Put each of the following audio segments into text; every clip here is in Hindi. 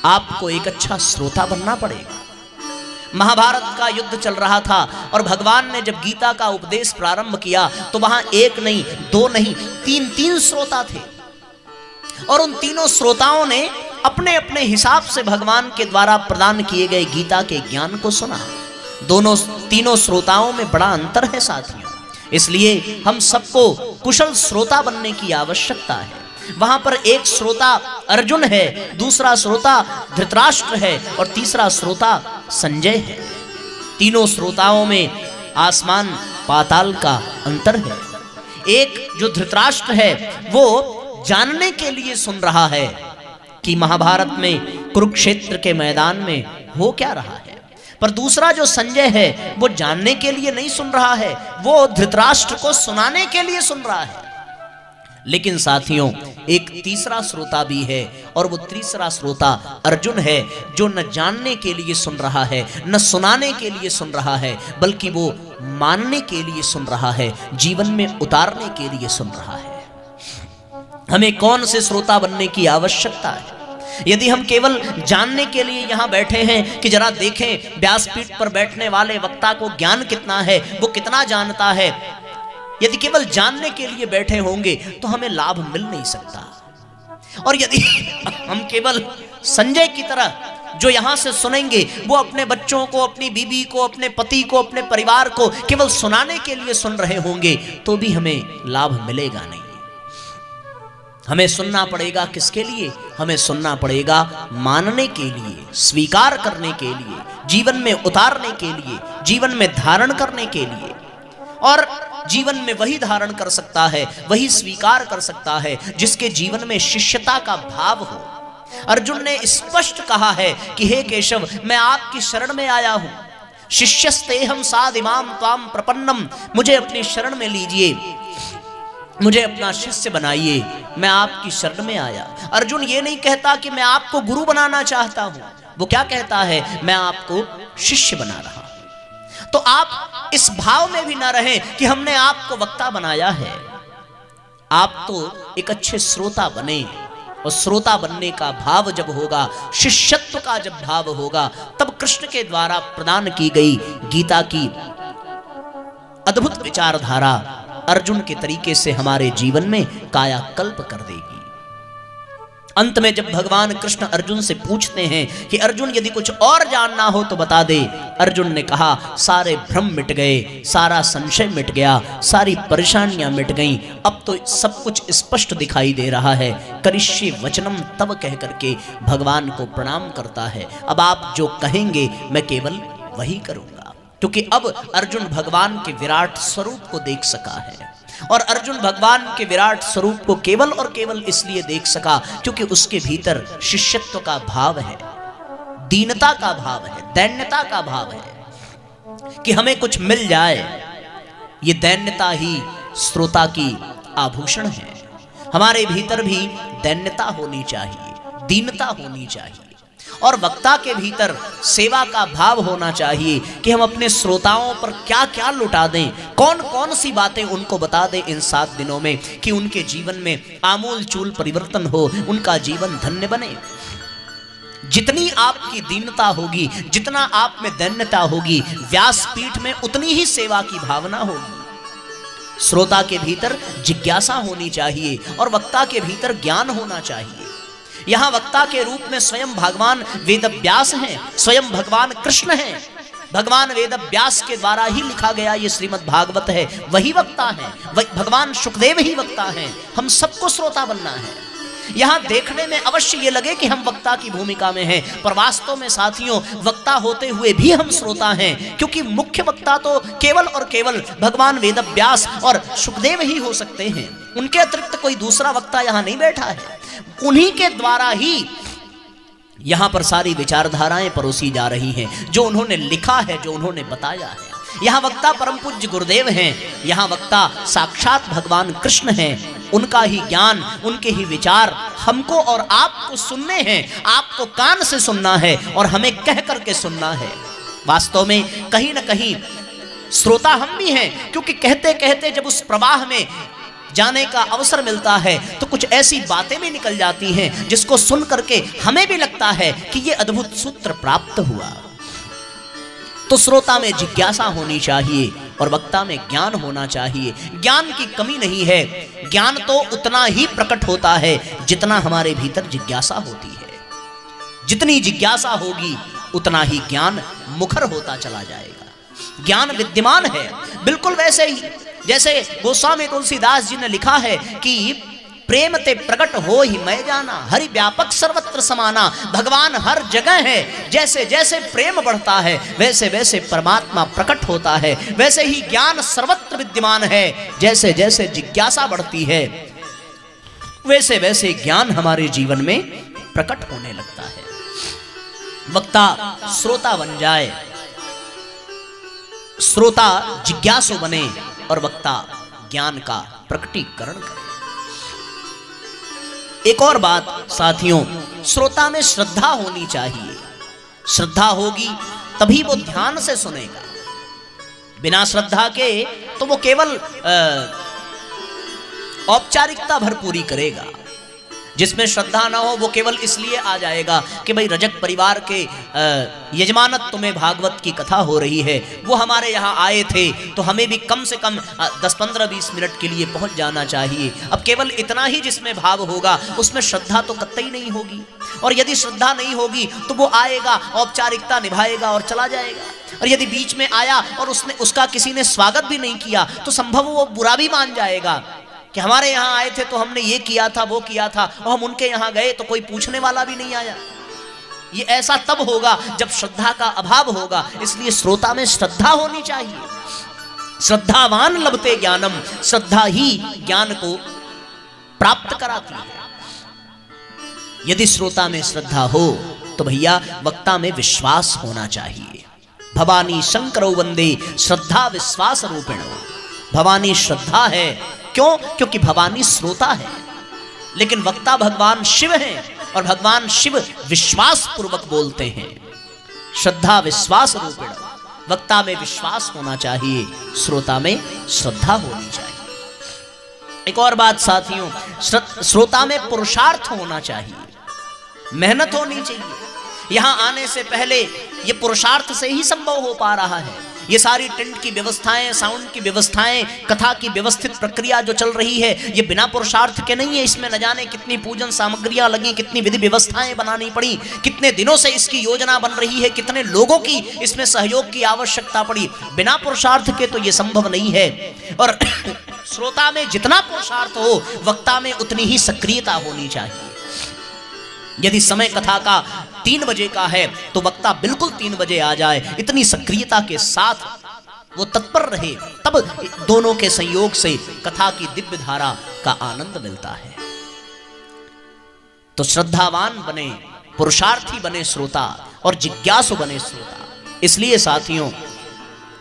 आपको एक अच्छा श्रोता बनना पड़ेगा। महाभारत का युद्ध चल रहा था और भगवान ने जब गीता का उपदेश प्रारंभ किया तो वहां एक नहीं, दो नहीं, तीन श्रोता थे। और उन तीनों श्रोताओं ने अपने अपने हिसाब से भगवान के द्वारा प्रदान किए गए गीता के ज्ञान को सुना। तीनों श्रोताओं में बड़ा अंतर है साथियों, इसलिए हम सबको कुशल श्रोता बनने की आवश्यकता है। वहां पर एक श्रोता अर्जुन है, दूसरा श्रोता धृतराष्ट्र है और तीसरा श्रोता संजय है। तीनों श्रोताओं में आसमान पाताल का अंतर है। एक जो धृतराष्ट्र है वो जानने के लिए सुन रहा है कि महाभारत में कुरुक्षेत्र के मैदान में हो क्या रहा है, पर दूसरा जो संजय है वो जानने के लिए नहीं सुन रहा है, वो धृतराष्ट्र को सुनाने के लिए सुन रहा है। लेकिन साथियों एक तीसरा श्रोता भी है और वो तीसरा श्रोता अर्जुन है, जो न जानने के लिए सुन रहा है, न सुनाने के लिए सुन रहा है, बल्कि वो मानने के लिए सुन रहा है, जीवन में उतारने के लिए सुन रहा है। हमें कौन से श्रोता बनने की आवश्यकता है? यदि हम केवल जानने के लिए यहाँ बैठे हैं कि जरा देखें व्यासपीठ पर बैठने वाले वक्ता को ज्ञान कितना है, वो कितना जानता है, यदि केवल जानने के लिए बैठे होंगे तो हमें लाभ मिल नहीं सकता। और यदि हम केवल संजय की तरह जो यहां से सुनेंगे वो अपने बच्चों को, अपनी बीबी को, अपने पति को, अपने परिवार को केवल सुनाने के लिए सुन रहे होंगे तो भी हमें लाभ मिलेगा नहीं। हमें सुनना पड़ेगा किसके लिए? हमें सुनना पड़ेगा मानने के लिए, स्वीकार करने के लिए, जीवन में उतारने के लिए, जीवन में धारण करने के लिए। और जीवन में वही धारण कर सकता है, वही स्वीकार कर सकता है जिसके जीवन में शिष्यता का भाव हो। अर्जुन ने स्पष्ट कहा है कि हे केशव, मैं आपकी शरण में आया हूं। शिष्यस्तेहम साधिमाम त्वाम प्रपन्नम, मुझे अपनी शरण में लीजिए, मुझे अपना शिष्य बनाइए, मैं आपकी शरण में आया। अर्जुन ये नहीं कहता कि मैं आपको गुरु बनाना चाहता हूं, वो क्या कहता है? मैं आपको शिष्य बना रहा हूं। तो आप इस भाव में भी ना रहें कि हमने आपको वक्ता बनाया है। आप तो एक अच्छे श्रोता बने, और श्रोता बनने का भाव जब होगा, शिष्यत्व का जब भाव होगा, तब कृष्ण के द्वारा प्रदान की गई गीता की अद्भुत विचारधारा अर्जुन के तरीके से हमारे जीवन में कायाकल्प कर देगी। अंत में जब भगवान कृष्ण अर्जुन से पूछते हैं कि अर्जुन यदि कुछ और जानना हो तो बता दे, अर्जुन ने कहा सारे भ्रम मिट गए, सारा संशय मिट गया, सारी परेशानियां मिट गईं, अब तो सब कुछ स्पष्ट दिखाई दे रहा है। करिष्ये वचनम तब कह करके भगवान को प्रणाम करता है। अब आप जो कहेंगे मैं केवल वही करूंगा, क्योंकि अब अर्जुन भगवान के विराट स्वरूप को देख सका है। और अर्जुन भगवान के विराट स्वरूप को केवल और केवल इसलिए देख सका क्योंकि उसके भीतर शिष्यत्व का भाव है, दीनता का भाव है, दैन्यता का भाव है कि हमें कुछ मिल जाए। ये दैन्यता ही श्रोता की आभूषण है। हमारे भीतर भी दैन्यता होनी चाहिए, दीनता होनी चाहिए, और वक्ता के भीतर सेवा का भाव होना चाहिए कि हम अपने श्रोताओं पर क्या क्या लुटा दें, कौन कौन सी बातें उनको बता दें इन 7 दिनों में कि उनके जीवन में आमूल चूल परिवर्तन हो, उनका जीवन धन्य बने। जितनी आपकी दीनता होगी, जितना आप में दैन्यता होगी, व्यासपीठ में उतनी ही सेवा की भावना होगी। श्रोता के भीतर जिज्ञासा होनी चाहिए और वक्ता के भीतर ज्ञान होना चाहिए। यहां वक्ता के रूप में स्वयं भगवान वेदव्यास हैं, स्वयं भगवान कृष्ण हैं। भगवान वेदव्यास के द्वारा ही लिखा गया ये श्रीमद् भागवत है, वही वक्ता है, भगवान सुखदेव ही वक्ता हैं। हम सबको श्रोता बनना है। यहां देखने में अवश्य ये लगे कि हम वक्ता की भूमिका में हैं, पर वास्तव में साथियों वक्ता होते हुए भी हम श्रोता हैं, क्योंकि मुख्य वक्ता तो केवल और केवल भगवान वेदव्यास और सुखदेव ही हो सकते हैं। उनके अतिरिक्त कोई दूसरा वक्ता यहां नहीं बैठा है। उन्हीं के द्वारा ही यहां पर सारी विचारधाराएं परोसी जा रही हैं, जो उन्होंने लिखा है, जो उन्होंने बताया है। यहाँ वक्ता परम पूज्य गुरुदेव हैं, यहाँ वक्ता साक्षात भगवान कृष्ण हैं। उनका ही ज्ञान, उनके ही विचार हमको और आपको सुनने हैं, आपको कान से सुनना है और हमें कह करके सुनना है। वास्तव में कहीं न कहीं श्रोता हम भी हैं, क्योंकि कहते कहते जब उस प्रवाह में जाने का अवसर मिलता है तो कुछ ऐसी बातें भी निकल जाती हैं जिसको सुन करके हमें भी लगता है कि ये अद्भुत सूत्र प्राप्त हुआ। तो श्रोता में जिज्ञासा होनी चाहिए और वक्ता में ज्ञान होना चाहिए। ज्ञान की कमी नहीं है, ज्ञान तो उतना ही प्रकट होता है जितना हमारे भीतर जिज्ञासा होती है। जितनी जिज्ञासा होगी उतना ही ज्ञान मुखर होता चला जाएगा। ज्ञान विद्यमान है, बिल्कुल वैसे ही जैसे गोस्वामी तुलसीदास जी ने लिखा है कि प्रेम ते प्रकट हो ही मैं जाना, हरि व्यापक सर्वत्र समाना। भगवान हर जगह है, जैसे जैसे प्रेम बढ़ता है वैसे वैसे परमात्मा प्रकट होता है। वैसे ही ज्ञान सर्वत्र विद्यमान है, जैसे जैसे जिज्ञासा बढ़ती है वैसे वैसे ज्ञान हमारे जीवन में प्रकट होने लगता है। वक्ता श्रोता बन जाए, श्रोता जिज्ञासु बने और वक्ता ज्ञान का प्रकटीकरण करे। एक और बात साथियों, श्रोता में श्रद्धा होनी चाहिए। श्रद्धा होगी तभी वो ध्यान से सुनेगा। बिना श्रद्धा के तो वो केवल औपचारिकता भरपूरी करेगा। जिसमें श्रद्धा ना हो वो केवल इसलिए आ जाएगा कि भाई रजक परिवार के यजमानत्व में भागवत की कथा हो रही है, वो हमारे यहाँ आए थे तो हमें भी कम से कम 10-15-20 मिनट के लिए पहुँच जाना चाहिए। अब केवल इतना ही जिसमें भाव होगा उसमें श्रद्धा तो कतई नहीं होगी। और यदि श्रद्धा नहीं होगी तो वो आएगा, औपचारिकता निभाएगा और चला जाएगा। और यदि बीच में आया और उसका किसी ने स्वागत भी नहीं किया तो संभव वो बुरा भी मान जाएगा कि हमारे यहाँ आए थे तो हमने ये किया था वो किया था, और हम उनके यहाँ गए तो कोई पूछने वाला भी नहीं आया। ये ऐसा तब होगा जब श्रद्धा का अभाव होगा। इसलिए श्रोता में श्रद्धा होनी चाहिए। श्रद्धावान लभते ज्ञानम, श्रद्धा ही ज्ञान को प्राप्त कराती है। यदि श्रोता में श्रद्धा हो तो भैया वक्ता में विश्वास होना चाहिए। भवानी शंकरो वंदे श्रद्धा विश्वास रूपिणो। भवानी श्रद्धा है, क्यों? क्योंकि भवानी श्रोता है, लेकिन वक्ता भगवान शिव हैं और भगवान शिव विश्वास पूर्वक बोलते हैं। श्रद्धा विश्वास रूपिण, वक्ता में विश्वास होना चाहिए, श्रोता में श्रद्धा होनी चाहिए। एक और बात साथियों, श्रोता में पुरुषार्थ होना चाहिए, मेहनत होनी चाहिए। यहां आने से पहले ये पुरुषार्थ से ही संभव हो पा रहा है। ये सारी टेंट की व्यवस्थाएं, साउंड की व्यवस्थाएं, कथा की व्यवस्थित प्रक्रिया जो चल रही है ये बिना पुरुषार्थ के नहीं है। इसमें न जाने कितनी पूजन सामग्रियां लगी, कितनी विधि व्यवस्थाएं बनानी पड़ी, कितने दिनों से इसकी योजना बन रही है, कितने लोगों की इसमें सहयोग की आवश्यकता पड़ी। बिना पुरुषार्थ के तो ये संभव नहीं है। और श्रोता में जितना पुरुषार्थ हो वक्ता में उतनी ही सक्रियता होनी चाहिए। यदि समय कथा का 3 बजे का है तो वक्ता बिल्कुल 3 बजे आ जाए, इतनी सक्रियता के साथ वो तत्पर रहे, तब दोनों के संयोग से कथा की दिव्य धारा का आनंद मिलता है। तो श्रद्धावान बने, पुरुषार्थी बने श्रोता और जिज्ञासु बने श्रोता। इसलिए साथियों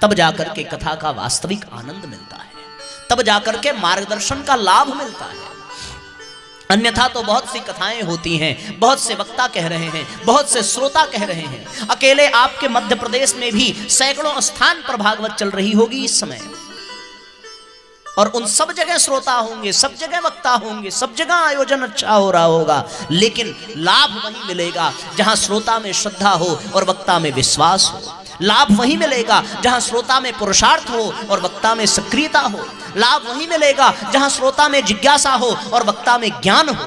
तब जाकर के कथा का वास्तविक आनंद मिलता है, तब जाकर के मार्गदर्शन का लाभ मिलता है। अन्यथा तो बहुत सी कथाएं होती हैं, बहुत से वक्ता कह रहे हैं, बहुत से श्रोता कह रहे हैं। अकेले आपके मध्य प्रदेश में भी सैकड़ों स्थान पर भागवत चल रही होगी इस समय, और उन सब जगह श्रोता होंगे, सब जगह वक्ता होंगे, सब जगह आयोजन अच्छा हो रहा होगा, लेकिन लाभ वही मिलेगा जहां श्रोता में श्रद्धा हो और वक्ता में विश्वास हो। लाभ वही मिलेगा जहां श्रोता में पुरुषार्थ हो और वक्ता में सक्रियता हो। लाभ वही मिलेगा जहां श्रोता में जिज्ञासा हो और वक्ता में ज्ञान हो।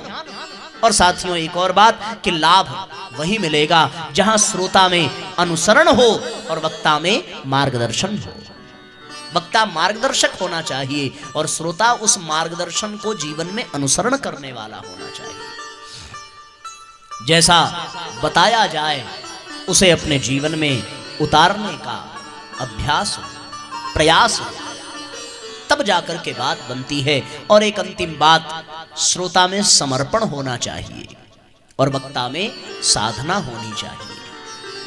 और साथियों एक और बात कि लाभ वही मिलेगा जहां श्रोता में अनुसरण हो और वक्ता में मार्गदर्शन हो। वक्ता मार्गदर्शक होना चाहिए और श्रोता उस मार्गदर्शन को जीवन में अनुसरण करने वाला होना चाहिए। जैसा बताया जाए उसे अपने जीवन में उतारने का अभ्यास प्रयास, तब जाकर के बात बनती है। और एक अंतिम बात, श्रोता में समर्पण होना चाहिए और वक्ता में साधना होनी चाहिए।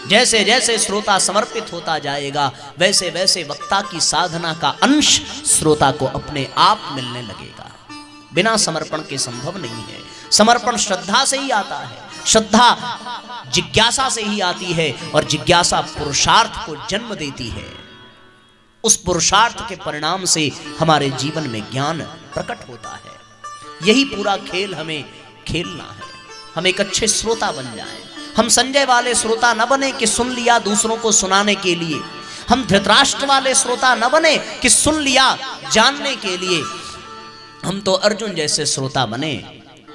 जैसे जैसे श्रोता समर्पित होता जाएगा वैसे वैसे वक्ता की साधना का अंश श्रोता को अपने आप मिलने लगेगा। बिना समर्पण के संभव नहीं है। समर्पण श्रद्धा से ही आता है, श्रद्धा जिज्ञासा से ही आती है और जिज्ञासा पुरुषार्थ को जन्म देती है। उस पुरुषार्थ के परिणाम से हमारे जीवन में ज्ञान प्रकट होता है। यही पूरा खेल हमें खेलना है। हम एक अच्छे श्रोता बन जाएं। हम संजय वाले श्रोता न बने कि सुन लिया दूसरों को सुनाने के लिए। हम धृतराष्ट्र वाले श्रोता न बने कि सुन लिया जानने के लिए। हम तो अर्जुन जैसे श्रोता बने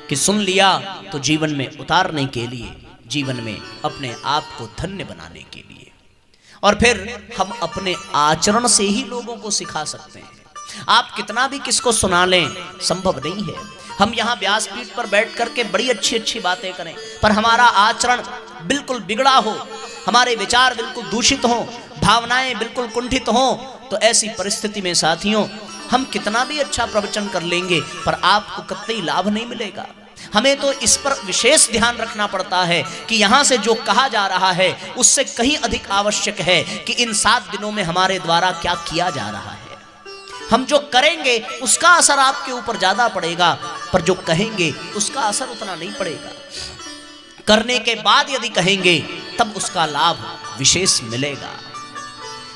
कि सुन लिया तो जीवन में उतारने के लिए, जीवन में अपने आप को धन्य बनाने के लिए। और फिर हम अपने आचरण से ही लोगों को सिखा सकते हैं। आप कितना भी किसको सुना लें, संभव नहीं है। हम यहाँ व्यासपीठ पर बैठ करके बड़ी अच्छी अच्छी बातें करें, पर हमारा आचरण बिल्कुल बिगड़ा हो, हमारे विचार बिल्कुल दूषित हों, भावनाएं बिल्कुल कुंठित हों, तो ऐसी परिस्थिति में साथियों हम कितना भी अच्छा प्रवचन कर लेंगे पर आपको कतई लाभ नहीं मिलेगा। हमें तो इस पर विशेष ध्यान रखना पड़ता है कि यहाँ से जो कहा जा रहा है उससे कहीं अधिक आवश्यक है कि इन 7 दिनों में हमारे द्वारा क्या किया जा रहा है। हम जो करेंगे उसका असर आपके ऊपर ज्यादा पड़ेगा, पर जो कहेंगे उसका असर उतना नहीं पड़ेगा। करने के बाद यदि कहेंगे तब उसका लाभ विशेष मिलेगा।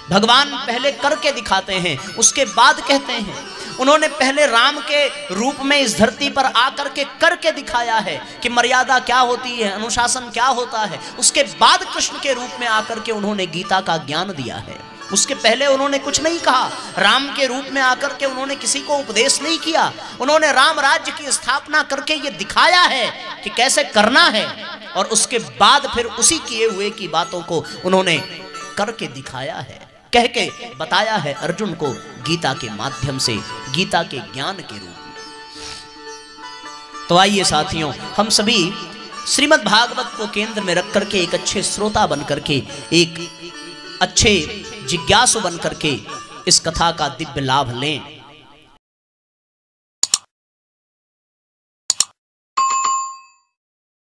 भगवान पहले करके दिखाते हैं, उसके बाद कहते हैं। उन्होंने पहले राम के रूप में इस धरती पर आकर के करके दिखाया है कि मर्यादा क्या होती है, अनुशासन क्या होता है। उसके बाद कृष्ण के रूप में आकर के उन्होंने गीता का ज्ञान दिया है। उसके पहले उन्होंने कुछ नहीं कहा। राम के रूप में आकर के उन्होंने किसी को उपदेश नहीं किया। उन्होंने राम राज्य की स्थापना करके ये दिखाया है कि कैसे करना है, और उसके बाद फिर उसी किए हुए की बातों को उन्होंने करके दिखाया है, कह के बताया है अर्जुन को गीता के माध्यम से, गीता के ज्ञान के रूप में। तो आइए साथियों, हम सभी श्रीमद् भागवत को केंद्र में रख करके एक अच्छे श्रोता बन करके, एक अच्छे जिज्ञासु बन करके इस कथा का दिव्य लाभ लें।